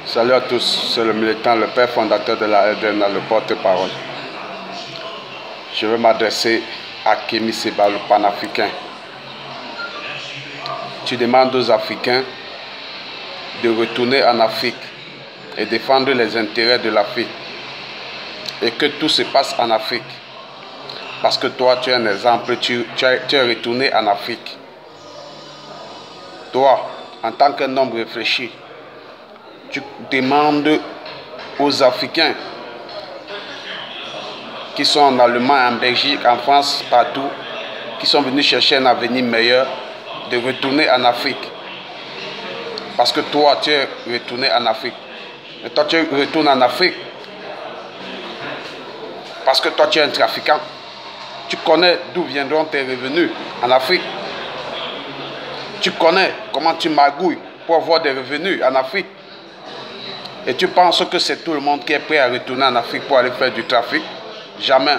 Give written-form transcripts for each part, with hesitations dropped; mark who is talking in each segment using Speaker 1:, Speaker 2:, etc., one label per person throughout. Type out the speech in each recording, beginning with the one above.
Speaker 1: Salut à tous, c'est le militant, le père fondateur de la LDNA, le porte-parole. Je vais m'adresser à Kémy Séba, le panafricain. Tu demandes aux Africains de retourner en Afrique et défendre les intérêts de l'Afrique. Et que tout se passe en Afrique. Parce que toi, tu es un exemple, tu es retourné en Afrique. Toi, en tant qu'un homme réfléchi, tu demandes aux Africains qui sont en Allemagne, en Belgique, en France, partout, qui sont venus chercher un avenir meilleur, de retourner en Afrique. Parce que toi, tu es retourné en Afrique. Et toi, tu retournes en Afrique parce que toi, tu es un trafiquant. Tu connais d'où viendront tes revenus en Afrique. Tu connais comment tu magouilles pour avoir des revenus en Afrique. Et tu penses que c'est tout le monde qui est prêt à retourner en Afrique pour aller faire du trafic? Jamais.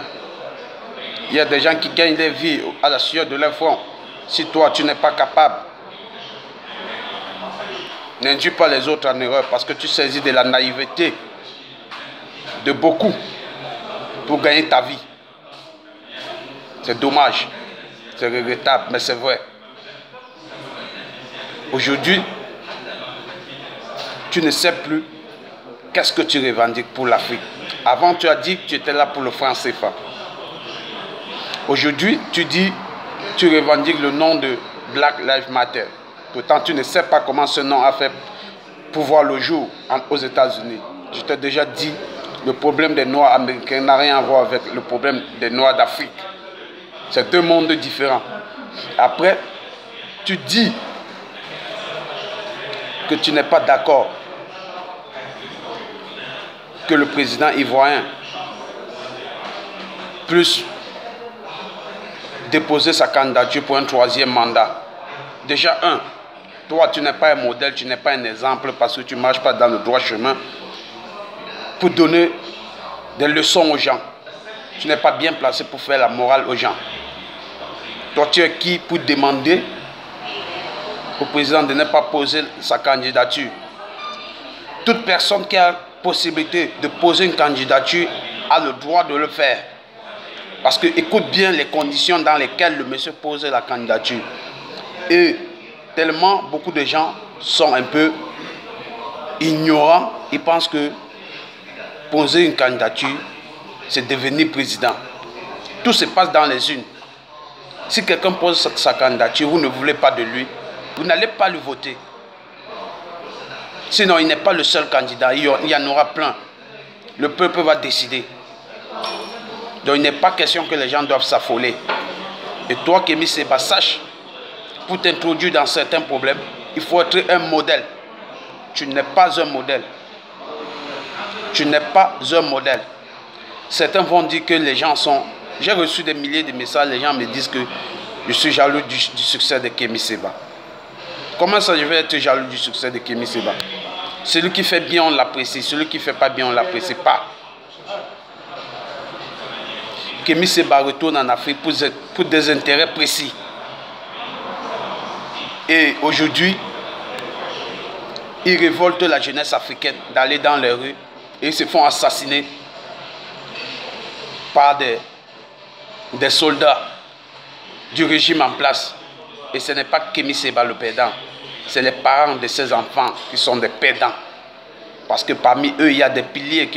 Speaker 1: Il y a des gens qui gagnent des vies à la sueur de leur front. Si toi, tu n'es pas capable, n'induis pas les autres en erreur parce que tu saisis de la naïveté de beaucoup pour gagner ta vie. C'est dommage, c'est regrettable, mais c'est vrai. Aujourd'hui, tu ne sais plus qu'est-ce que tu revendiques pour l'Afrique. Avant, tu as dit que tu étais là pour le franc CFA. Aujourd'hui, tu dis, tu revendiques le nom de Black Lives Matter. Pourtant, tu ne sais pas comment ce nom a fait pour voir le jour aux États-Unis. Je t'ai déjà dit, le problème des Noirs américains n'a rien à voir avec le problème des Noirs d'Afrique. C'est deux mondes différents. Après, tu dis que tu n'es pas d'accord que le président ivoirien puisse déposer sa candidature pour un troisième mandat. Déjà, toi, tu n'es pas un modèle, tu n'es pas un exemple parce que tu ne marches pas dans le droit chemin pour donner des leçons aux gens. Tu n'es pas bien placé pour faire la morale aux gens. Toi, tu es qui pour demander au président de ne pas poser sa candidature? Toute personne qui a la possibilité de poser une candidature a le droit de le faire. Parce que écoute bien les conditions dans lesquelles le monsieur pose la candidature. Et tellement beaucoup de gens sont un peu ignorants, ils pensent que poser une candidature, c'est devenir président. Tout se passe dans les urnes. Si quelqu'un pose sa candidature, vous ne voulez pas de lui, vous n'allez pas le voter. Sinon, il n'est pas le seul candidat, il y en aura plein. Le peuple va décider. Donc, il n'est pas question que les gens doivent s'affoler. Et toi, Kémy Séba, sache, pour t'introduire dans certains problèmes, il faut être un modèle. Tu n'es pas un modèle. Tu n'es pas un modèle. Certains vont dire que les gens sont... J'ai reçu des milliers de messages, les gens me disent que je suis jaloux du succès de Kémy Séba. Comment ça, je vais être jaloux du succès de Kémy Séba? Celui qui fait bien, on l'apprécie. Celui qui ne fait pas bien, on ne l'apprécie pas. Kémy Séba retourne en Afrique pour des intérêts précis. Et aujourd'hui, ils révoltent la jeunesse africaine d'aller dans les rues et ils se font assassiner par des soldats du régime en place. Et ce n'est pas Kémy Séba le perdant, c'est les parents de ces enfants qui sont des perdants. Parce que parmi eux, il y a des piliers qui